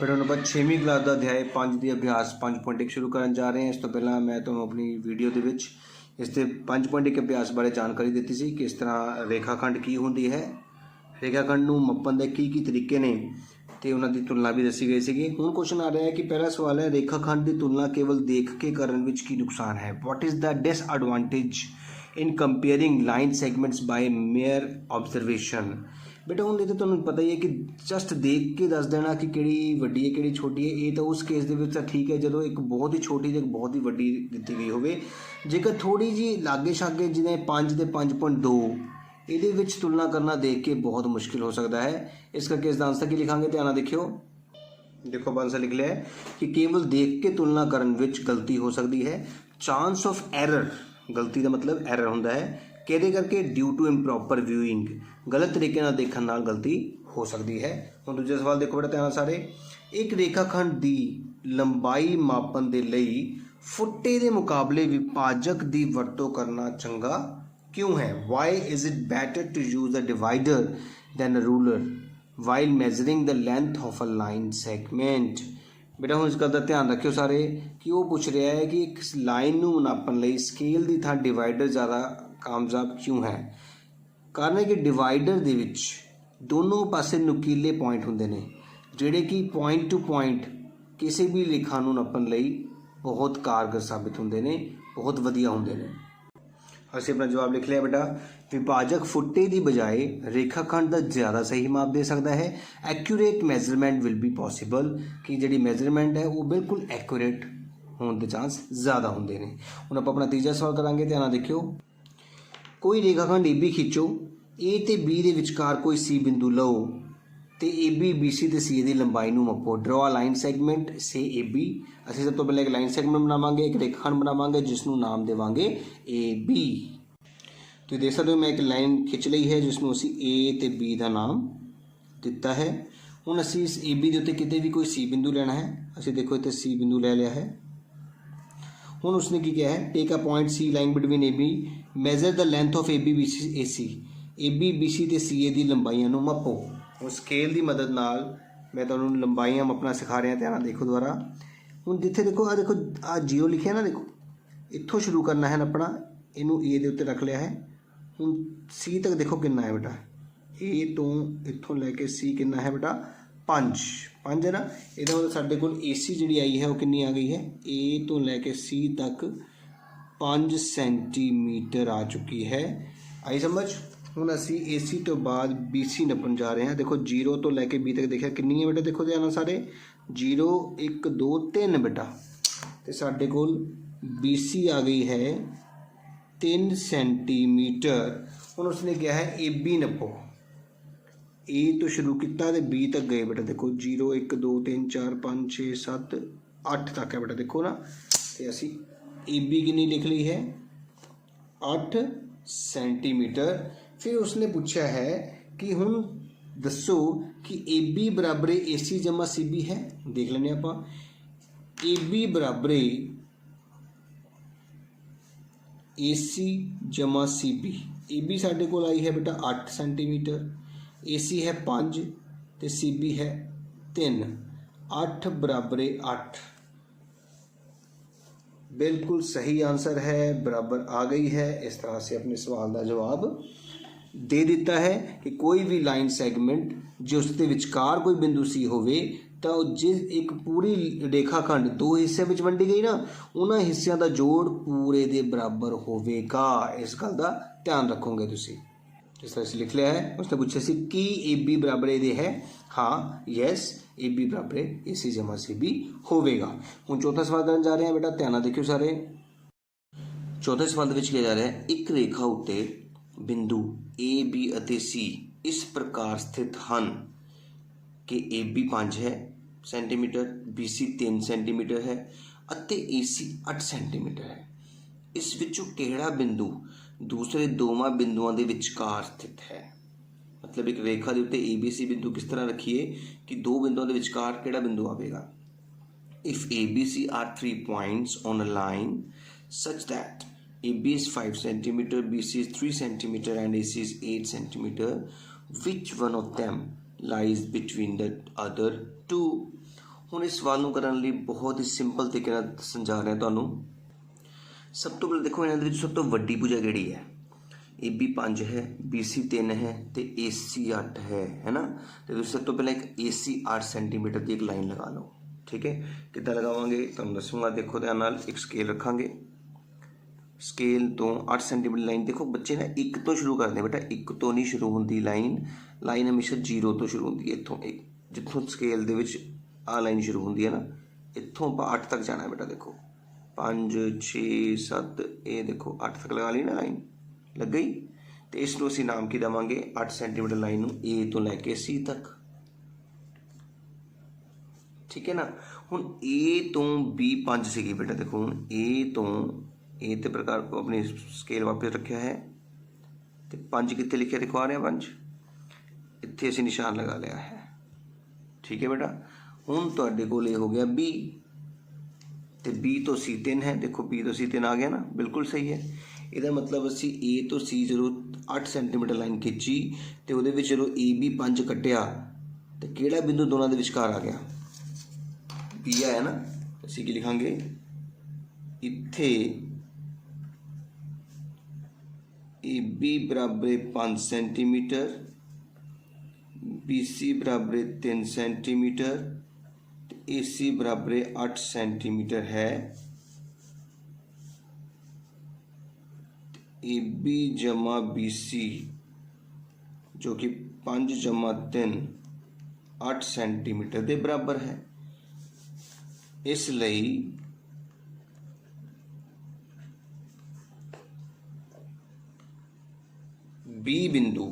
फिर हम ਆਪਾਂ 6ਵੀਂ ਕਲਾਸ ਦਾ ਅਧਿਆਇ 5 ਦੀ ਅਭਿਆਸ 5.1 ਸ਼ੁਰੂ ਕਰਨ ਜਾ ਰਹੇ ਹਾਂ। ਇਸ ਤੋਂ ਪਹਿਲਾਂ ਮੈਂ ਤੁਹਾਨੂੰ ਆਪਣੀ ਵੀਡੀਓ ਦੇ ਵਿੱਚ ਇਸ ਦੇ 5.1 ਅਭਿਆਸ ਬਾਰੇ ਜਾਣਕਾਰੀ ਦਿੱਤੀ ਸੀ ਕਿ ਇਸ ਤਰ੍ਹਾਂ ਰੇਖਾਖੰਡ ਕੀ ਹੁੰਦੀ ਹੈ, ਰੇਖਾਖੰਡ ਨੂੰ ਮਾਪਣ ਦੇ ਕੀ ਤਰੀਕੇ ਨੇ ਤੇ ਉਹਨਾਂ ਦੀ ਤੁਲਨਾ ਵੀ ਦੱਸੀ ਗਈ ਸੀਗੀ। ਹੁਣ ਕੁਐਸਚਨ ਆ ਰਿਹਾ ਹੈ ਕਿ ਪਹਿਲਾ ਸਵਾਲ ਹੈ, ਰੇਖਾਖੰਡ ਦੀ ਤੁਲਨਾ ਕੇਵਲ ਦੇਖ ਕੇ ਕਰਨ ਵਿੱਚ ਕੀ ਨੁਕਸਾਨ ਹੈ? What is the disadvantage in comparing line segments by mere observation? बेटा ਹੁਣ ਇਹ ਤਾਂ ਤੁਹਾਨੂੰ ਪਤਾ ਹੀ ਹੈ ਕਿ ਜਸਟ ਦੇਖ ਕੇ ਦੱਸ ਦੇਣਾ ਕਿ ਕਿਹੜੀ ਵੱਡੀ ਹੈ ਕਿਹੜੀ ਛੋਟੀ ਹੈ। ਇਹ ਤਾਂ ਉਸ ਕੇਸ ਦੇ ਵਿੱਚ ਤਾਂ ਠੀਕ ਹੈ ਜਦੋਂ ਇੱਕ ਬਹੁਤ ਹੀ ਛੋਟੀ ਤੇ ਇੱਕ ਬਹੁਤ ਹੀ ਵੱਡੀ ਦਿੱਤੀ ਗਈ ਹੋਵੇ। ਜੇਕਰ ਥੋੜੀ ਜੀ ਲਾਗੇ ਛਾਗੇ ਜਿਵੇਂ 5 ਤੇ 5.2 ਇਹਦੇ ਵਿੱਚ ਤੁਲਨਾ ਕਰਨਾ ਦੇਖ ਕੇ ਬਹੁਤ ਮੁਸ਼ਕਿਲ ਹੋ ਸਕਦਾ ਹੈ। ਇਸ ਕਰਕੇ ਇਸ ਦਾ ਆਂਸਰ ਕੀ ਲਿਖਾਂਗੇ, ਧਿਆਨ ਨਾਲ ਦੇਖਿਓ। ਦੇਖੋ ਆਂਸਰ ਲਿਖ ਲਿਆ ਹੈ ਕਿ ਕੇਵਲ ਦੇਖ ਕੇ ਤੁਲਨਾ ਕਰਨ ਵਿੱਚ ਗਲਤੀ ਹੋ ਸਕਦੀ ਹੈ। ਚਾਂਸ ਆਫ ਐਰਰ, ਗਲਤੀ ਦਾ ਮਤਲਬ ਐਰਰ ਹੁੰਦਾ ਹੈ, ਕਿਹਦੇ ਕਰਕੇ? ਡਿਊ ਟੂ ਇੰਪਰੋਪਰ ਵਿਊਇੰਗ, ਗਲਤ ਤਰੀਕੇ ਨਾਲ ਦੇਖਣ ਨਾਲ ਗਲਤੀ ਹੋ ਸਕਦੀ ਹੈ। ਹੁਣ ਦੂਜਾ ਸਵਾਲ ਦੇਖੋ ਬੇਟਾ ਧਿਆਨ ਨਾਲ ਸਾਰੇ। ਇੱਕ ਰੇਖਾਖੰਡ ਦੀ ਲੰਬਾਈ ਮਾਪਣ ਦੇ ਲਈ ਫੁੱਟੇ ਦੇ ਮੁਕਾਬਲੇ ਵਿਭਾਜਕ ਦੀ ਵਰਤੋਂ ਕਰਨਾ ਚੰਗਾ ਕਿਉਂ ਹੈ? Why is it better to use a divider than a ruler while measuring the length of a line segment? बेटा ਹੁਣ ਇਸ ਗੱਲ ਦਾ ਧਿਆਨ ਰੱਖਿਓ ਸਾਰੇ ਕਿ ਉਹ ਪੁੱਛ ਰਿਹਾ ਹੈ ਕਿ ਇੱਕ ਲਾਈਨ ਨੂੰ ਨਾਪਣ ਲਈ ਸਕੇਲ ਦੀ ਥਾਂ ਡਿਵਾਈਡਰ ਜ਼ਿਆਦਾ ਕਾਮਯਾਬ ਕਿਉਂ ਹੈ? ਕਾਰਨ ਹੈ ਕਿ ਡਿਵਾਈਡਰ ਦੇ ਵਿੱਚ ਦੋਨੋਂ ਪਾਸੇ ਨੁਕੀਲੇ ਪੁਆਇੰਟ ਹੁੰਦੇ ਨੇ ਜਿਹੜੇ ਕਿ ਪੁਆਇੰਟ ਟੂ ਪੁਆਇੰਟ ਕਿਸੇ ਵੀ ਰੇਖਾ ਨੂੰ ਨਾਪਣ ਲਈ ਬਹੁਤ ਕਾਰਗਰ ਸਾਬਿਤ ਹੁੰਦੇ ਨੇ, ਬਹੁਤ ਵਧੀਆ ਹੁੰਦੇ ਨੇ। ਅਸੀਂ ਆਪਣਾ ਜਵਾਬ ਲਿਖ ਲਿਆ ਬੇਟਾ। ਵਿਭਾਜਕ ਫੁੱਟੇ ਦੀ ਬਜਾਏ ਰੇਖਾਖੰਡ ਦਾ ਜ਼ਿਆਦਾ ਸਹੀ ਮਾਪ ਦੇ ਸਕਦਾ ਹੈ। Accurate measurement will be possible, ਕਿ ਜਿਹੜੀ ਮੈਜ਼ਰਮੈਂਟ ਹੈ ਉਹ ਬਿਲਕੁਲ ਐਕੂਰੇਟ ਹੋਣ ਦੇ ਚਾਂਸ ਜ਼ਿਆਦਾ ਹੁੰਦੇ ਨੇ। ਹੁਣ ਆਪਾਂ ਆਪਣਾ ਤੀਜਾ ਸਵਾਲ ਕਰਾਂਗੇ, ਧਿਆਨ ਨਾਲ ਦੇਖਿਓ। ਕੋਈ ਰੇਖਾਖੰਡ AB ਖਿੱਚੋ, A ਤੇ B ਦੇ ਵਿਚਕਾਰ ਕੋਈ C ਬਿੰਦੂ ਲਓ ਤੇ AB BC ਤੇ CA ਦੀ ਲੰਬਾਈ ਨੂੰ ਮਾਪੋ। ਡਰਾ ਲਾਈਨ ਸੈਗਮੈਂਟ ਸੇ AB। ਅਸੀਂ ਸਭ ਤੋਂ ਪਹਿਲਾਂ ਇੱਕ ਲਾਈਨ ਸੈਗਮੈਂਟ ਬਣਾਵਾਂਗੇ, ਇੱਕ ਰੇਖਾਖੰਡ ਬਣਾਵਾਂਗੇ ਜਿਸ ਨੂੰ ਨਾਮ ਦੇਵਾਂਗੇ AB। ਤੁਸੀਂ ਦੇਖ ਸਕਦੇ ਹੋ ਮੈਂ ਇੱਕ ਲਾਈਨ ਖਿੱਚ ਲਈ ਹੈ ਜਿਸ ਨੂੰ ਅਸੀਂ A ਤੇ B ਦਾ ਨਾਮ ਦਿੱਤਾ ਹੈ। ਹੁਣ ਅਸੀਂ ਇਸ AB ਦੇ ਉੱਤੇ ਕਿਤੇ ਵੀ ਕੋਈ C ਬਿੰਦੂ ਲੈਣਾ ਹੈ। ਅਸੀਂ ਦੇਖੋ ਇੱਥੇ C ਬਿੰਦੂ ਲੈ ਲਿਆ ਹੈ। ਹੁਣ ਉਸਨੇ ਕੀ ਕਿਹਾ ਹੈ? Take a point C line between AB, measure the length of AB BC AC। AB BC ਤੇ CA ਦੀ ਲੰਬਾਈਆਂ ਨੂੰ ਮਾਪੋ। ਉਹ ਸਕੇਲ ਦੀ ਮਦਦ ਨਾਲ ਮੈਂ ਤੁਹਾਨੂੰ ਲੰਬਾਈਆਂ ਮਾਪਣਾ ਸਿਖਾ ਰਿਹਾ, ਧਿਆਨ ਨਾਲ ਦੇਖੋ ਦੁਬਾਰਾ। ਹੁਣ ਜਿੱਥੇ ਦੇਖੋ ਆਹ 0 ਲਿਖਿਆ ਨਾ, ਦੇਖੋ ਇੱਥੋਂ ਸ਼ੁਰੂ ਕਰਨਾ ਹੈ ਆਪਣਾ, ਇਹਨੂੰ A ਦੇ ਉੱਤੇ ਰੱਖ ਲਿਆ ਹੈ। ਹੁਣ C ਤੱਕ ਦੇਖੋ ਕਿੰਨਾ ਹੈ ਬੇਟਾ, A ਤੋਂ ਇੱਥੋਂ ਲੈ ਕੇ C ਕਿੰਨਾ ਹੈ ਬੇਟਾ? 5 ਹੈ ਨਾ। ਇਹਦਾ ਮਤਲਬ ਸਾਡੇ ਕੋਲ AC ਜਿਹੜੀ ਆਈ ਹੈ ਉਹ ਕਿੰਨੀ ਆ ਗਈ ਹੈ? A ਤੋਂ ਲੈ ਕੇ C ਤੱਕ 5 ਸੈਂਟੀਮੀਟਰ ਆ ਚੁੱਕੀ ਹੈ। ਆਈ ਸਮਝ? ਹੁਣ ਅਸੀਂ AC ਤੋਂ ਬਾਅਦ BC ਨੱਪਣ ਜਾ ਰਹੇ ਹਾਂ। ਦੇਖੋ 0 ਤੋਂ ਲੈ ਕੇ B ਤੱਕ ਦੇਖਿਆ ਕਿੰਨੀ ਹੈ ਬੇਟਾ? ਦੇਖੋ ਧਿਆਨ ਨਾਲ ਸਾਰੇ, 0 1 2 3 ਬੇਟਾ, ਤੇ ਸਾਡੇ ਕੋਲ BC ਆ ਗਈ ਹੈ 3 ਸੈਂਟੀਮੀਟਰ। ਹੁਣ ਉਸਨੇ ਕਿਹਾ ਹੈ AB ਨੱਪੋ। A ਤੋਂ ਸ਼ੁਰੂ ਕੀਤਾ ਤੇ B ਤੱਕ ਗਏ ਬੇਟਾ। ਦੇਖੋ 0 1 2 3 4 5 6 7 8 ਤੱਕ ਹੈ ਬੇਟਾ, ਦੇਖੋ ਨਾ। ਤੇ ਅਸੀਂ AB ਕਿੰਨੀ ਲਿਖ ਲਈ ਹੈ? 8 ਸੈਂਟੀਮੀਟਰ। ਫਿਰ ਉਸਨੇ ਪੁੱਛਿਆ ਹੈ ਕਿ ਹੁਣ ਦੱਸੋ ਕਿ AB ਬਰਾਬਰ AC ਜਮਾ CB ਹੈ। ਦੇਖ ਲੈਂਦੇ ਆਪਾਂ। AB ਬਰਾਬਰ AC ਜਮਾ CB। AB ਸਾਡੇ ਕੋਲ ਆਈ ਹੈ ਬੇਟਾ 8 ਸੈਂਟੀਮੀਟਰ, AC ਹੈ 5 ਤੇ CB ਹੈ 3। 8 ਬਰਾਬਰ 8 बिल्कुल सही आंसर है, बराबर आ गई है। इस तरह से अपने सवाल का जवाब दे दिता है कि कोई भी लाइन सैगमेंट जो उसके विचकार कोई बिंदु C होवे तो जिस एक पूरी रेखाखंड 2 हिस्से में वंडी गई ना, उन्होंने हिस्सों का जोड़ पूरे के बराबर होवेगा। इस गल का ध्यान रखोगे तुसी। इस तरह से लिख लिया है। उसने पूछा सी कि AB बराबर ये है? हाँ, यस, AB बराबर AC जमा CB होवेगा। ਹੁਣ ਚੌਥਾ ਸਵਾਲ ਕਰਨ ਜਾ ਰਹੇ ਹਾਂ ਬੇਟਾ, ਧਿਆਨ ਨਾਲ ਦੇਖਿਓ ਸਾਰੇ। ਚੌਥੇ ਸਵਾਲ ਦੇ ਵਿੱਚ ਕਿਹਾ ਜਾ ਰਿਹਾ ਹੈ, ਇੱਕ ਰੇਖਾ ਉੱਤੇ ਬਿੰਦੂ A B ਅਤੇ C ਇਸ ਪ੍ਰਕਾਰ ਸਥਿਤ ਹਨ ਕਿ AB 5 ਹੈ ਸੈਂਟੀਮੀਟਰ, BC 3 ਸੈਂਟੀਮੀਟਰ ਹੈ ਅਤੇ AC 8 ਸੈਂਟੀਮੀਟਰ ਹੈ। ਇਸ ਵਿੱਚੋਂ ਕਿਹੜਾ ਬਿੰਦੂ ਦੂਸਰੇ ਦੋਵਾਂ ਬਿੰਦੂਆਂ ਦੇ ਵਿਚਕਾਰ ਸਥਿਤ ਹੈ? मतलब एक रेखा के उत्ते ABC बिंदु किस तरह रखिए कि दो बिंदुओं के विचकार किहड़ा बिंदु आवेगा? If ABC are 3 points on a line such that AB is 5 centimeter, BC is 3 centimeter and AC is 8 centimeter, which one of them lies between the other two? ਹੁਣ ਇਸ ਸਵਾਲ ਨੂੰ ਕਰਨ ਲਈ ਬਹੁਤ ਹੀ ਸਿੰਪਲ ਤਰੀਕੇ ਨਾਲ ਸਮਝਾ ਰਿਹਾ ਤੁਹਾਨੂੰ। ਸਭ ਤੋਂ ਪਹਿਲਾਂ ਦੇਖੋ ਇਹਨਾਂ ਦੇ ਵਿੱਚ ਸਭ ਤੋਂ ਵੱਡੀ ਭੁਜਾ ਕਿਹੜੀ ਹੈ? AB 5 ਹੈ, BC 3 ਹੈ ਤੇ AC 8 ਹੈ ਨਾ। ਤੇ ਤੁਸੀਂ ਸਭ ਤੋਂ ਪਹਿਲਾਂ ਇੱਕ AC 8 ਸੈਂਟੀਮੀਟਰ ਦੀ ਇੱਕ ਲਾਈਨ ਲਗਾ ਲਓ। ठीक है, कितना लगावांगे तुहानूं दसूंगा। देखो ध्यान नाल एक स्केल रखांगे, स्केल तो 8 सेंटीमीटर लाइन। देखो बच्चे ना एक तो शुरू करते हैं बेटा, एक तो नहीं शुरू होंदी लाइन। लाइन हमेशा 0 तो शुरू होंदी है। इत्थों एक जित्थों स्केल दे विच आ लाइन शुरू होंदी है ना, इत्थों आपां 8 तक जाना है बेटा। देखो 5 6 7, ये देखो 8 तक लगा ली ना लाइन, लग गई। तो इसनूं असीं नाम की देवांगे 8 सेंटीमीटर लाइन नूं A तो लैके C तक। ठीक है ना। हुण A तो B 5 सी बेटा। देखो हुण A तो प्रकार को अपनी स्केल वापस रखा है तो 5 कितने लिखे? देखो आ रहा 5, इत्थे असीं निशान लगा लिया है। ठीक है बेटा। हुण तुहाडे कोल ये हो गया B, तो B तो C 3 है। देखो B तो C 3 आ गया ना, बिल्कुल सही है। ਇਹਦਾ मतलब असी A तो C जो 8 सेंटीमीटर लाइन खिंची तो वो जो AB 5 कटिया तो किहड़ा बिंदु दोनों के विचकार आ गया? B आया ना। असी की लिखांगे इत्थे AB बराबर 5 सेंटीमीटर, BC बराबर 3 सेंटीमीटर, AC बराबर 8 सेंटीमीटर है। AB जमा BC जो कि 5 जमा 3 8 सेंटीमीटर के बराबर है। इसलिए B बिंदु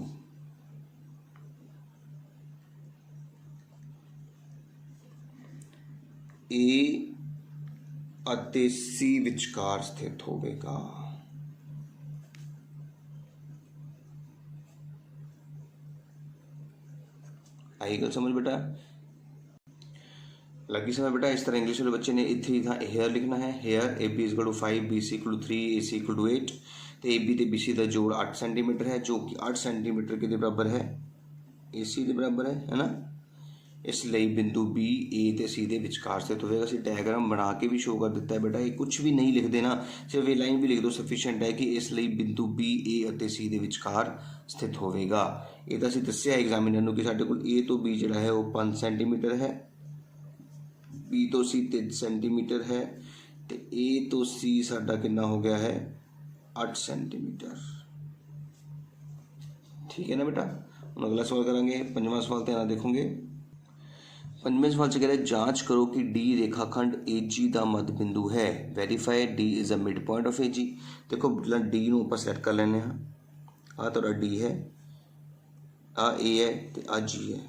A अते C विचकार स्थित होवेगा। आई गल समझ बेटा? लगी समझ बेटा? इस तरह इंग्लिश वाले बच्चे ने इतने ही हेयर लिखना है। Here AB equal to 5, BC equal to 3, AC equal to 8। तो AB तो BC का जोड़ 8 सेंटीमीटर है, जो कि 8 सेंटीमीटर के बराबर है, AC के बराबर है ना। इसलिए बिंदु B A तो C के विचकार स्थित होगा। असीं डायग्राम बना के भी शो कर दिता है बेटा। ये कुछ भी नहीं लिख देना, सिर्फ ये लाइन भी लिख दो, सफिशेंट है कि इसलिए बिंदु B A और C के विचकार स्थित होगा। ये तो असीं दस्सिया एग्जामिनर नूं कि साडे कोल A तो B जिहड़ा है वो 5 सेंटीमीटर है, B तो C 3 सेंटीमीटर है, तो A तो C साडा कितना हो गया है? 8 सेंटीमीटर। ठीक है ना बेटा। हम अगला सवाल करेंगे, 5वां सवाल ध्यान देखोगे। 5वें सवाल से कह रहे जांच करो कि D रेखाखंड AG का मध्य बिंदु है। Verify D is a mid point of AG। देखो D नूं आपां सैलेक्ट कर लैंदे हां। आ तुहाडा D है, आ A है तो आ G है।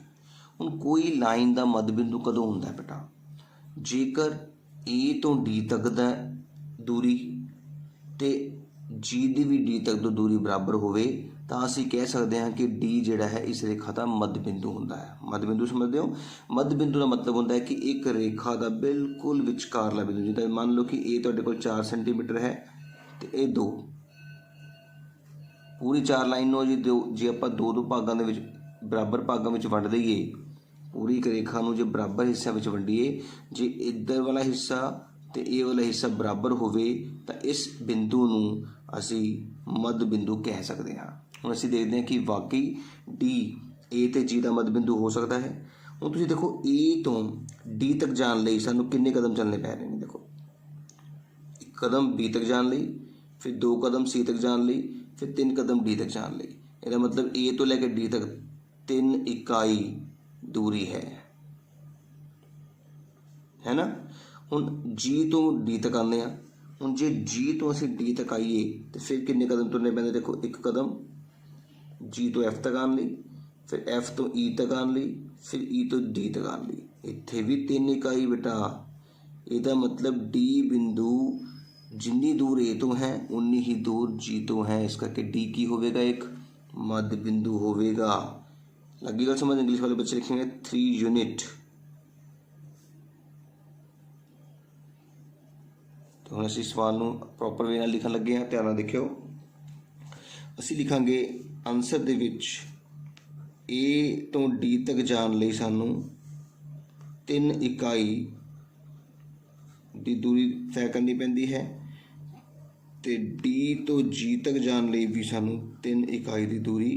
हुण कोई लाइन का मध्य बिंदु कदों हुंदा है बेटा? जेकर A तो D तक दा दूरी ते G दी भी D तक तो दूरी बराबर होवे तो असीं कह सकते हैं कि D जिहड़ा है इस रेखा का मध्य बिंदु हुंदा है। मध्य बिंदु समझते हो? मध्य बिंदु का मतलब होता है कि एक रेखा का बिल्कुल विचकारला बिंदु। जिद्दां मान लो कि A तुहाडे कोल 4 सेंटीमीटर है तो ये 2, पूरी 4 लाइन नूं जी जे आपां 2 भागां दे विच बराबर भागां विच वंड दईए, पूरी एक रेखा नूं जे बराबर हिस्सों में वंडीए, जे इधर वाला हिस्सा तो ये वाला हिस्सा बराबर होवे तो इस बिंदु नूं असीं मध्य बिंदु कह सकते हैं। हुण असीं देखते हैं कि वाकई D A ते G का मध्य बिंदु हो सकता है। हुण तुसीं देखो A तो D तक जाण लई सानूं किन्ने कदम चलने पै रहे हैं? देखो 1 कदम B तक जाण लई, फिर 2 कदम C तक जाण लई, फिर 3 कदम D तक जाण लई। इसदा मतलब A तो लैके D तक 3 इकाई दूरी है ना। हुण G तो D तक आने हैं। हुण जे G तो असीं D तक आइए तो फिर किन्ने कदम तुरने पैंदे? देखो 1 कदम G तो F तक आने लई, फिर F तो E तक आने लई, फिर E तो D तक आने लई। इत्थे भी 3 इकाई बेटा। इसदा मतलब D बिंदु जिन्नी दूर A तो है उन्नी ही दूर G तो है। इस करके D की होवेगा? एक मध्य बिंदु होवेगा। लगी गल समझ? इंग्लिश वाले बच्चे लिखेंगे 3 यूनिट। तो हम इस सवाल नूं प्रॉपर वे नाल लिखण लगे हैं। ध्यान नाल देखियो। असीं लिखांगे आंसर दे विच A तो D तक जाण लई सानूं 3 इकाई ਦੀ ਦੂਰੀ ਤੈਅ ਕਰਨੀ ਪੈਂਦੀ ਹੈ ਤੇ डी ਤੋਂ G ਤੱਕ ਜਾਣ ਲਈ ਵੀ ਸਾਨੂੰ 3 ਇਕਾਈ ਦੀ ਦੂਰੀ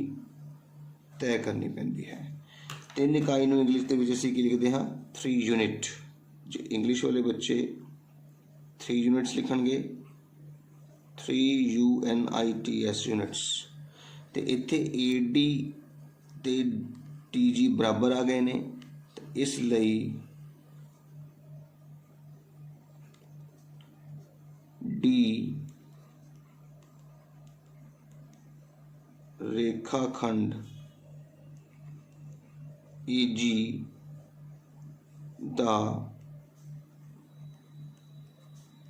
ਤੈਅ ਕਰਨੀ ਪੈਂਦੀ ਹੈ। 3 ਇਕਾਈ ਨੂੰ ਇੰਗਲਿਸ਼ ਦੇ ਵਿੱਚ ਅਸੀਂ ਕੀ ਲਿਖਦੇ ਹਾਂ 3 ਯੂਨਿਟ। ਜੇ ਇੰਗਲਿਸ਼ ਵਾਲੇ ਬੱਚੇ 3 ਯੂਨਿਟਸ ਲਿਖਣਗੇ 3 UNITS ਯੂਨਿਟਸ। ਤੇ ਇੱਥੇ AD ਤੇ TG ਬਰਾਬਰ ਆ ਗਏ ਨੇ, ਇਸ ਲਈ D रेखाखंड AG ਦਾ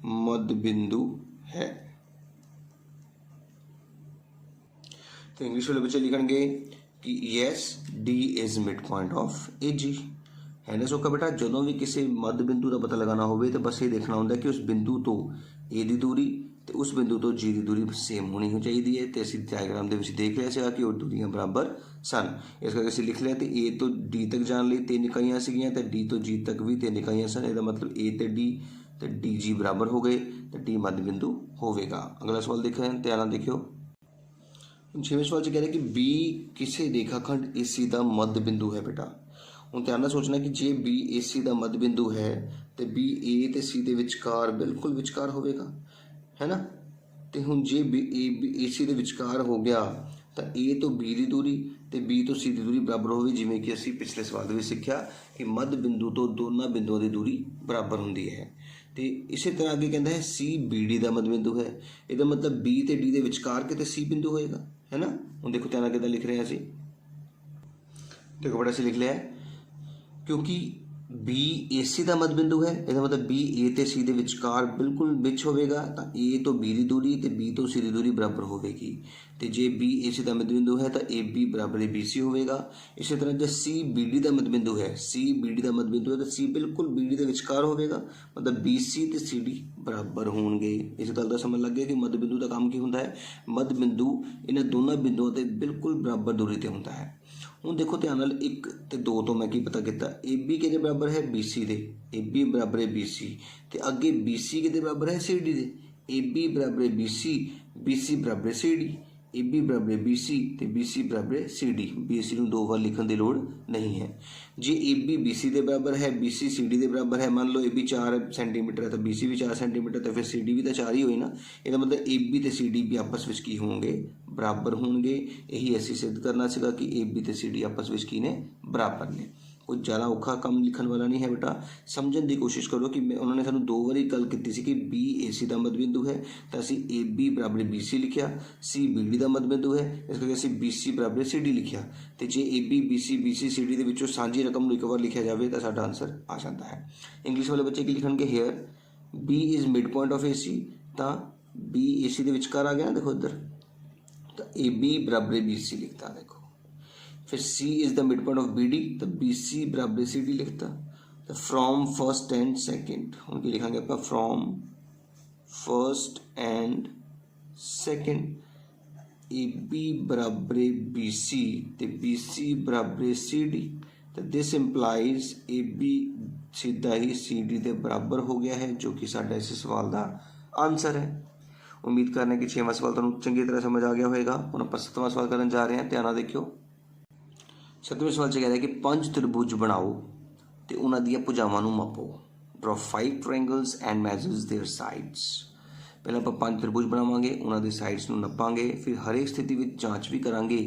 मध्य बिंदु है। तो इंग्लिश वाले बच्चे लिखेंगे कि yes D is mid point of AG है ना सौखा बेटा। ਜਦੋਂ ਵੀ ਕਿਸੇ ਮੱਧ ਬਿੰਦੂ ਦਾ ਪਤਾ ਲਗਾਉਣਾ ਹੋਵੇ ਤਾਂ ਬਸ ਇਹ ਦੇਖਣਾ ਹੁੰਦਾ ਕਿ ਉਸ ਬਿੰਦੂ ਤੋਂ A ਦੀ ਦੂਰੀ ਤੇ ਉਸ ਬਿੰਦੂ ਤੋਂ G ਦੀ ਦੂਰੀ ਸੇਮ ਹੋਣੀ ਚਾਹੀਦੀ ਹੈ। ਤੇ ਅਸੀਂ ਡਾਇਗਰਾਮ ਦੇ ਵਿੱਚ ਦੇਖ ਲਿਆ ਸੀਗਾ ਕਿ ਉਹ ਦੂਰੀਆਂ ਬਰਾਬਰ ਸਨ, ਇਸ ਕਰਕੇ ਅਸੀਂ ਲਿਖ ਲਿਆ। ਤੇ A ਤੋਂ D ਤੱਕ ਜਾਣ ਲਈ 3 ਇਕਾਈਆਂ ਸੀਗੀਆਂ ਤੇ D ਤੋਂ G ਤੱਕ ਵੀ 3 ਇਕਾਈਆਂ ਸਨ। ਇਹਦਾ ਮਤਲਬ A ਤੇ D ਤੇ DG ਬਰਾਬਰ ਹੋ ਗਏ ਤੇ D ਮੱਧ ਬਿੰਦੂ ਹੋਵੇਗਾ। ਅਗਲਾ ਸਵਾਲ ਦੇਖਿਆ, ਧਿਆਨ ਨਾਲ ਦੇਖਿਓ। 6ਵੇਂ ਸਵਾਲ 'ਚ ਕਹਿ ਰਿਹਾ ਕਿ B ਕਿਸੇ ਰੇਖਾਖੰਡ AC ਦਾ ਮੱਧ ਬਿੰਦੂ ਹੈ ਬੇਟਾ। ਹੁਣ ਧਿਆਨ ਨਾਲ ਸੋਚਣਾ ਕਿ ਜੇ B AC ਦਾ ਮੱਧ ਬਿੰਦੂ ਹੈ ਤੇ B A ਤੇ C ਦੇ ਵਿਚਕਾਰ ਬਿਲਕੁਲ ਵਿਚਕਾਰ ਹੋਵੇਗਾ, ਹੈ ਨਾ। ਤੇ ਹੁਣ ਜੇ B AC ਦੇ ਵਿਚਕਾਰ ਹੋ ਗਿਆ ਤਾਂ A ਤੋਂ B ਦੀ ਦੂਰੀ ਤੇ B ਤੋਂ C ਦੀ ਦੂਰੀ ਬਰਾਬਰ ਹੋਵੇ, ਜਿਵੇਂ ਕਿ ਅਸੀਂ ਪਿਛਲੇ ਸਵਾਲ ਦੇ ਵਿੱਚ ਸਿੱਖਿਆ ਕਿ ਮੱਧ ਬਿੰਦੂ ਤੋਂ ਦੋਨਾਂ ਬਿੰਦੂਆਂ ਦੀ ਦੂਰੀ ਬਰਾਬਰ ਹੁੰਦੀ ਹੈ। ਤੇ ਇਸੇ ਤਰ੍ਹਾਂ ਅੱਗੇ ਕਹਿੰਦਾ ਹੈ C BD ਦਾ ਮੱਧ ਬਿੰਦੂ ਹੈ। ਇਹਦਾ ਮਤਲਬ B ਤੇ D ਦੇ ਵਿਚਕਾਰ ਕਿਤੇ C ਬਿੰਦੂ ਹੋਏਗਾ, ਹੈ ਨਾ। ਹੁਣ ਦੇਖੋ ਧਿਆਨ ਨਾਲ ਕਿੱਦਾਂ ਲਿਖ ਰਹੇ ਹਾਂ ਅਸੀਂ, ਦੇਖੋ ਬੜਾ ਅਸੀਂ ਲਿਖ ਲਿਆ ਕਿਉਂਕਿ B AC ਦਾ ਮੱਧ ਬਿੰਦੂ ਹੈ। ਇਹਦਾ ਮਤਲਬ B A ਤੇ C ਦੇ ਵਿਚਕਾਰ ਬਿਲਕੁਲ ਵਿੱਚ ਹੋਵੇਗਾ ਤਾਂ A ਤੋਂ B ਦੀ ਦੂਰੀ ਤੇ B ਤੋਂ C ਦੀ ਦੂਰੀ ਬਰਾਬਰ ਹੋਵੇਗੀ। ਤੇ ਜੇ B AC ਦਾ ਮੱਧ ਬਿੰਦੂ ਹੈ ਤਾਂ AB ਬਰਾਬਰ BC ਹੋਵੇਗਾ। ਇਸੇ ਤਰ੍ਹਾਂ ਜੇ C BD ਦਾ ਮੱਧ ਬਿੰਦੂ ਹੈ, C BD ਦਾ ਮੱਧ ਬਿੰਦੂ ਹੈ ਤਾਂ C ਬਿਲਕੁਲ BD ਦੇ ਵਿਚਕਾਰ ਹੋਵੇਗਾ, ਮਤਲਬ BC ਤੇ CD ਬਰਾਬਰ ਹੋਣਗੇ। ਇਸ ਗੱਲ ਦਾ ਸਮਝ ਲੱਗ ਗਿਆ ਕਿ ਮੱਧ ਬਿੰਦੂ ਦਾ ਕੰਮ ਕੀ ਹੁੰਦਾ ਹੈ। ਮੱਧ ਬਿੰਦੂ ਇਹਨਾਂ ਦੋਨਾਂ ਬਿੰਦੂਆਂ ਤੇ ਬਿਲਕੁਲ ਬਰਾਬਰ ਦੂਰੀ ਤੇ ਹੁੰਦਾ ਹੈ। ਹੁਣ ਦੇਖੋ ਧਿਆਨ ਨਾਲ 1 ਤੇ 2 ਤੋਂ ਮੈਂ ਕੀ ਪਤਾ ਕੀਤਾ, AB ਕਿਹਦੇ ਬਰਾਬਰ ਹੈ BC ਦੇ, AB ਬਰਾਬਰ ਹੈ BC ਤੇ ਅੱਗੇ BC ਕਿਹਦੇ ਬਰਾਬਰ ਹੈ CD ਦੇ, AB ਬਰਾਬਰ ਹੈ BC, BC ਬਰਾਬਰ ਹੈ CD, AB ਬਰਾਬਰ ਹੈ BC ਤੇ BC ਬਰਾਬਰ ਹੈ CD। BC ਨੂੰ 2 ਵਾਰ ਲਿਖਣ ਦੀ ਲੋੜ ਨਹੀਂ ਹੈ। ਜੇ AB BC ਦੇ ਬਰਾਬਰ ਹੈ, BC CD ਦੇ ਬਰਾਬਰ ਹੈ, ਮੰਨ ਲਓ AB 4 ਸੈਂਟੀਮੀਟਰ ਹੈ ਤਾਂ BC ਵੀ 4 ਸੈਂਟੀਮੀਟਰ ਤਾਂ ਫਿਰ CD ਵੀ ਤਾਂ 4 ਹੀ ਹੋਈ ਨਾ। ਇਹਦਾ ਮਤਲਬ AB ਤੇ CD ਵੀ ਆਪਸ ਵਿੱਚ ਕੀ ਹੋਣਗੇ, ਬਰਾਬਰ ਹੋਣਗੇ। ਇਹੀ ਅਸੀਂ ਸਿੱਧ ਕਰਨਾ ਸੀਗਾ ਕਿ AB ਤੇ CD ਆਪਸ ਵਿੱਚ ਕੀ ਨੇ, ਬਰਾਬਰ ਨੇ। ਕੋਈ ਜ਼ਿਆਦਾ ਔਖਾ ਕੰਮ ਲਿਖਣ ਵਾਲਾ ਨਹੀਂ ਹੈ ਬੇਟਾ। ਸਮਝਣ ਦੀ ਕੋਸ਼ਿਸ਼ ਕਰੋ ਕਿ ਉਹਨਾਂ ਨੇ ਸਾਨੂੰ 2 ਵਾਰੀ ਗੱਲ ਕੀਤੀ ਸੀ ਕਿ B AC ਦਾ ਮੱਧ ਬਿੰਦੂ ਹੈ ਤਾਂ ਅਸੀਂ AB ਬਰਾਬਰ BC ਲਿਖਿਆ, C BD ਦਾ ਮੱਧ ਬਿੰਦੂ ਹੈ ਇਸ ਕਰਕੇ ਅਸੀਂ BC ਬਰਾਬਰ CD ਲਿਖਿਆ। ਤੇ ਜੇ AB BC BC CD ਦੇ ਵਿੱਚੋਂ ਸਾਂਝੀ ਰਕਮ ਨੂੰ ਇੱਕ ਵਾਰ ਲਿਖਿਆ ਜਾਵੇ ਤਾਂ ਸਾਡਾ ਆਨਸਰ ਆ ਜਾਂਦਾ ਹੈ। ਇੰਗਲਿਸ਼ ਵਾਲੇ ਬੱਚੇ ਕੀ ਲਿਖਣਗੇ, here B is mid point of AC ਤਾਂ B AC ਦੇ ਵਿਚਕਾਰ ਆ ਗਿਆ ਨਾ, ਦੇਖੋ ਇੱਧਰ ਤਾਂ AB ਬਰਾਬਰ BC ਲਿਖਤਾ। देखो फिर C is the mid point of BD तो BC बराबर CD लिखता। तो फ्रॉम फर्स्ट एंड सेकंड हम क्या लिखेंगे अपना, from first and second AB बराबर BC तो BC बराबर CD तो दिस इंप्लाइज AB सीधा ही CD के बराबर हो गया है, जो कि साडा इस सवाल का आंसर है। उम्मीद करने कि 6वां सवाल तुहानूं चंगी तरह समझ आ गया होगा। हुण आपां 7वां सवाल करन जा रहे हैं, ध्यान नाल देखियो। 7वें सवाल 'ਚ कह रहा है कि 5 त्रिभुज बनाओ तो उन्होंने भुजावां नूं मापो। Draw 5 triangles and measures their sides. पहले आप 5 त्रिभुज बनावांगे, उन्होंने साइड्स नूं नपांगे, फिर हरेक स्थिति में जांच भी करांगे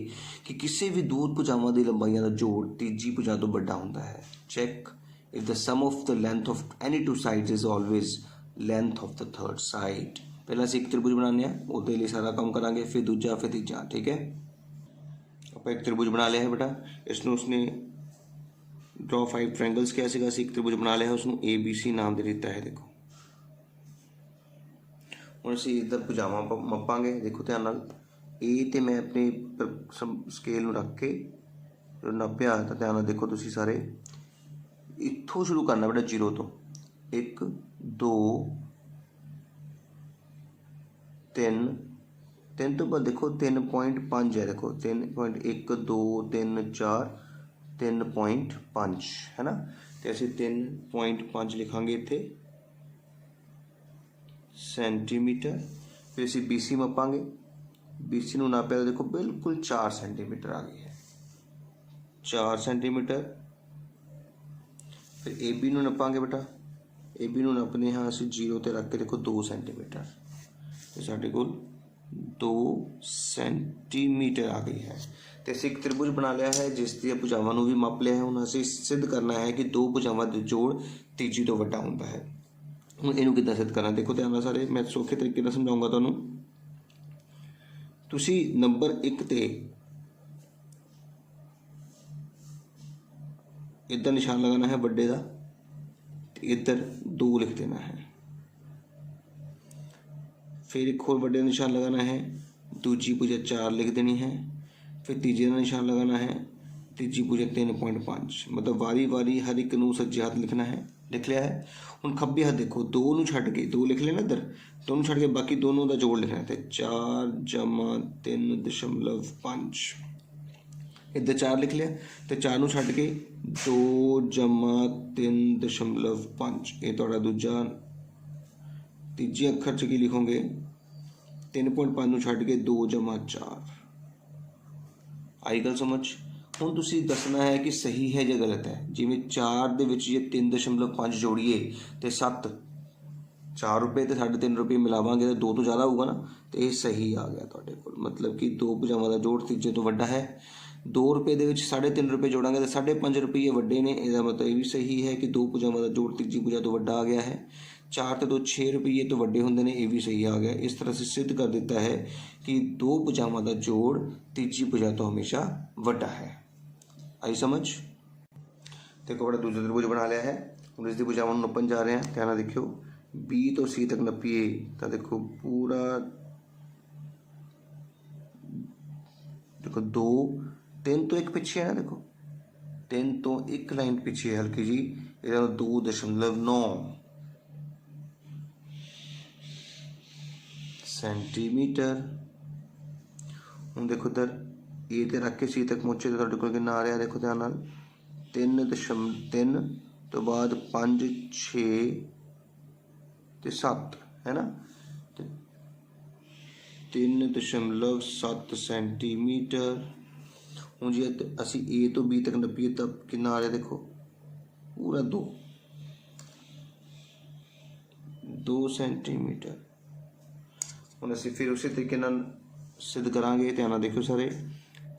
कि किसी भी 2 भुजावां दी लंबाइयां दा जोड़ तीजी भुजा तो बड़ा हुंदा है। Check if the sum of the length of any 2 sides is always length of the third side. पहला असीं एक त्रिभुज बनाने हैं, उहदे लई सारा काम करांगे, फिर दूजा, फिर तीजा। ठीक है, ਆਪਾਂ एक त्रिभुज बना लिया है बेटा। इसनूं उसने ड्रॉ 5 ट्रायंगल्स किया सीगा, एक त्रिभुज बना लिया, उसनूं ABC नाम दे दिता है। देखो हुण असीं इधर भुजावां मपांगे। देखो ध्यान नाल A ते मैं अपने स्केल नूं रख के जो नापिया तो ध्यान नाल देखो तुसीं सारे, इत्थों शुरू करना बेटा 0 तो 1 2 3 3 तो बाद देखो 3.5 है। देखो 3.1 2 3 4 3.5 है ना। तो असीं 3.5 लिखांगे इत्थे सेंटीमीटर। फिर असीं BC मापांगे, BC नूं नापिया तो देखो बिल्कुल 4 सेंटीमीटर आ गई है, 4 सेंटीमीटर। फिर AB नूं नपांगे बेटा, AB नूं नपने हाँ असीं 0 ते रख के देखो 2 सेंटीमीटर, तो साडे कोल 2 सेंटीमीटर आ गई है। तो असीं एक त्रिभुज बना लिया है जिस दी भुजावां नूं भी माप लिया है। हुण असीं सिद्ध करना है कि दो भुजावां दे जोड़ तीजी तो वड्डा हुंदा है। हुण इहनूं किद्दां सिद्ध करना, देखो ध्यान नाल सारे, मैं सौखे तरीके नाल समझाऊंगा तुहानूं। तुसीं नंबर 1 ते इधर निशान लगाना है बड़े का, इधर 2 लिख देना है। फिर एक और बड़े निशान लगाना है, दूजी भुजा 4 लिख देनी है। फिर तीजे का निशान लगाना है, तीजी भुजा 3.5, मतलब वारी वारी हर एक नूं सज्जे हाथ लिखना है। लिख लिया है। हुण खब्बे हाथ देखो 2 नूं छड्ड के 2 लिख लेना इधर, 2 नूं छड्ड के बाकी दोनों का जोड़ लिखना है। तो 4 जमा 3.5 इधर 4 लिख लिया, तो 4 नूं छड्ड के 2 जमा 3.5, ये तुहाडा दूजा तीजे अखर च की लिखोगे 3.5 नूं छड्ड के 2 जमा 4। आई गल समझ। हुण तुसीं दसना है कि सही है या गलत है। जिवें 4 दे विच जे 3.5 जोड़िए तो 7, 4 रुपये तो 3.5 रुपये मिलावांगे तो 2 तो ज़्यादा होगा ना, तो ये सही आ गया तुहाडे कोल। मतलब कि दो भुजावां दा जोड़ तीजे तो वड्डा है। 2 रुपये दे विच 3.5 रुपये जोड़ांगे तो 5.5 रुपये वड्डे ने, इसका मतलब ये भी सही है कि दो भुजावां दा जोड़ तीजी भुजा तो वड्डा आ गया है। 4 तो 2 6 रुपये तो वड्डे होंदे ने, ये भी सही आ गया। इस तरह से सिद्ध कर दिता है कि दो भुजावां दा जोड़ तीजी भुजा तो हमेशा वड्डा है। आई समझ। देखो बड़ा दूसरा त्रिभुज बना लिया है। हम इसकी भुजावां नूं नप्पण जा रहे हैं। ध्यान देखियो, B तो C तक नपीए तो देखो पूरा, देखो 2 3 तो 1 पिछे है ना, देखो 3 तो 1 लाइन पिछे हल्की जी, इधर 2.9 सेंटीमीटर। हम देखो इधर ए ते रख के C तक पहुंचे तो तुहाडे कोल कितना आ रहा है, देखो ध्यान नाल 3.3 तो बाद 5 6 ते 7 है ना, 3.7 सेंटीमीटर। हूँ जी असी ए तो B तक नपीए तब कितना आ रहा है, देखो पूरा 2 सेंटीमीटर। हूँ असी फिर उसी तरीके नाल सिद्ध करांगे। ध्यान नाल देखो सारे,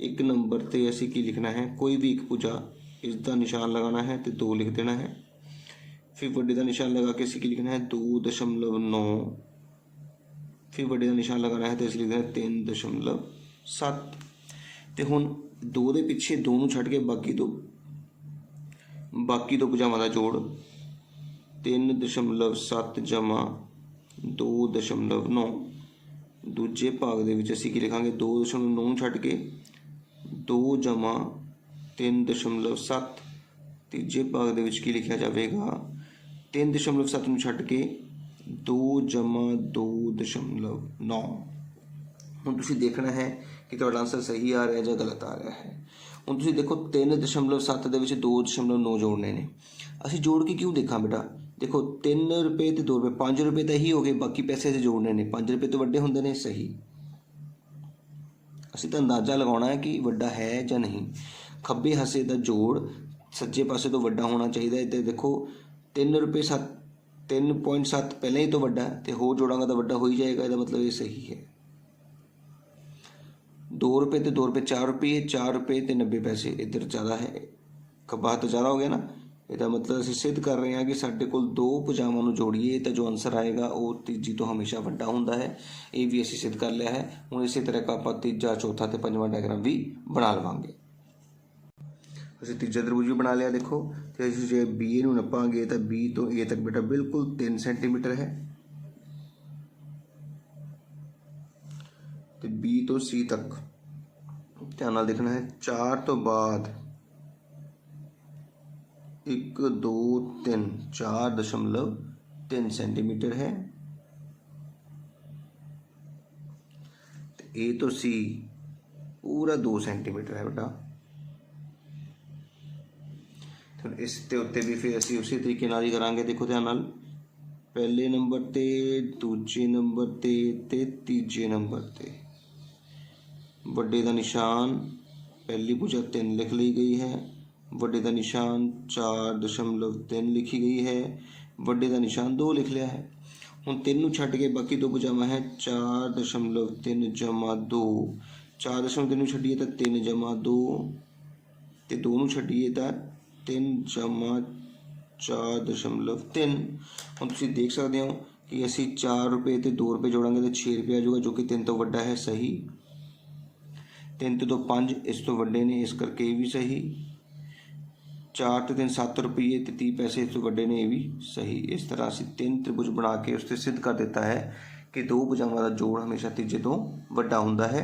एक नंबर ते असी की लिखना है, कोई भी एक भुजा इसका निशान लगाना है तो 2 लिख देना है। फिर वड्डे का निशान लगा के असी की लिखना है 2.9, फिर वड्डे का निशान लगाना है तो असी लिखना है 3.7। तो हुण 2 दे पिछे 2 नूं छड्ड के बाकी दो भुजावां दा जोड़ 3.7 जमा 2.9। दूजे भाग दे विच असी की लिखांगे 2.9 छड्ड के 2 जमा 3.7। तीजे भाग दे विच की लिखिया जाएगा 3.7 नूं छड्ड के 2 जमा 2.9। हुण तुसीं देखना है कि तुहाडा आंसर सही आ रहा है या गलत आ रहा है। हुण तुसीं देखो 3.7 दे विच 2.9 जोड़ने ने, असीं जोड़ के क्यों देखा बेटा। देखो 3 रुपये तो 2 रुपये 5 रुपये तो ही हो गए, बाकी पैसे असीं जोड़ने ने, 5 रुपये तो वड्डे होंदे ने, सही। असीं तां अंदाज़ा लगाउणा है कि वड्डा है या नहीं। खब्बे हासे दा जोड़ सज्जे पासे तो वड्डा होना चाहिए। इधर देखो 3 रुपये 3.7 पहले ही तो वड्डा है, तो होर जोड़ांगा तो वड्डा हो ही जाएगा, इसका मतलब ये सही है। 2 रुपये तो 2 रुपये 4 रुपये, 4 रुपये तो 90 पैसे, इधर ज़्यादा है, खब्बा हाथ ज़्यादा हो गया ना। इसका मतलब असीं सिद्ध कर रहे हैं कि साडे कोल दो भुजावां नूं जोड़ीए तो जो आंसर आएगा वो तीजी तो हमेशा वड्डा हुंदा है। ये भी असीं सिद्ध कर लिया है। हुण इसी तरह का आपां तीजा चौथा ते पंजवां डायग्राम भी बना लवांगे। असीं तीजा त्रिभुज भी बना लिया। देखो तो असीं जे B नूं नपांगे तो B तो A तक बेटा बिल्कुल 3 सेंटीमीटर है, तो B तो C तक ध्यान नाल देखना है। 4 तो बाद 1 2 3 4.3 सेंटीमीटर है। A तो C पूरा 2 सेंटीमीटर है बेटा। तो इस ते उत्ते भी फिर असीं उसी तरीके नाल ही करांगे। देखो ध्यान नाल, पहले नंबर ते, दूजे नंबर ते तीजे नंबर ते वड्डे दा निशान, पहली भुजा 3 लिख ली गई है, वड्डे दा निशान 4.3 लिखी गई है, वड्डे दा निशान 2 लिख लिया है। हुण 3 नूं छड्ड के बाकी दो भुजावां है 4.3 जमा 2, 4.3 नूं छड्डीए तां 3 जमा 2 ते 2 नूं छड्डीए तां 3 जमा 4.3। हुण तुसीं देख सकदे हो कि असीं 4 रुपए ते 2 रुपए जोड़ांगे तो 6 रुपए आ जाऊगा, जो कि 3 तो वड्डा है, सही। 3 तो 5 इस तो वड्डे ने, इस करके ये भी सही। 4 ते 3 7 रुपये ते 30 पैसे इस तो वड्डे ने, ये भी सही। इस तरह असीं 3 त्रिभुज बना के उसते सिद्ध कर दिता है कि दो भुजावां दा जोड़ हमेशा तीजे तो वड्डा हुंदा है।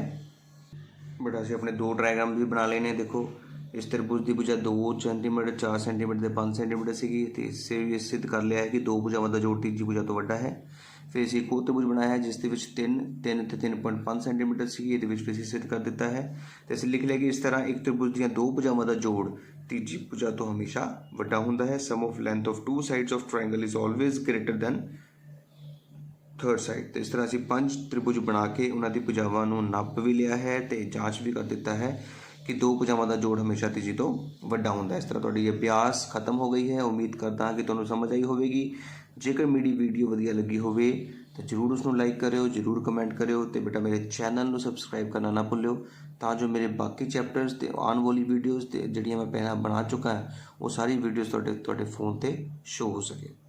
बट असीं अपने 2 डायग्राम भी बना लेने। देखो, इस त्रिभुज की भुजा 2 सेंटीमीटर, 4 सेंटीमीटर, 5 सेंटीमीटर सी, तो इससे भी सिद्ध कर लिया है कि दो भुजावां दा जोड़ तीजी भुजा तो वड्डा है। फिर असीं एक होर त्रिभुज बनाया है जिस दे विच 3 ते 3.5 सेंटीमीटर सी, ये भी असीं सिद्ध कर दिता है। तो असीं लिख लिया कि इस तरह एक त्रिभुज दीआं दो भुजावां दा जोड़ तीजी भुजा तो हमेशा वड्डा हुंदा है। Sum of length of 2 sides of triangle is always greater than third side. तो इस तरह असीं 5 त्रिभुज बना के उन्हां दी भुजावां नूं नप भी लिया है ते जांच भी कर दिता है कि दो भुजावां दा जोड़ हमेशा तीजी तो वड्डा हुंदा है। इस तरह तुहाडी अभ्यास खत्म हो गई है। उम्मीद करदा कि तुहानूं समझ आई होवेगी। जेकर मेरी वीडियो वधिया लगी होवे तो जरूर उसनूं लाइक करियो, जरूर कमेंट करियो ते बेटा मेरे चैनल नूं सबसक्राइब करना ना भुल्लियो, तां जो मेरे बाकी चैप्टर्स ते आने वाली वीडियोज़ ते जिहड़ियां मैं पहलां बना चुका है वो सारी वीडियोज़ तुहाडे फ़ोन ते शो हो सके।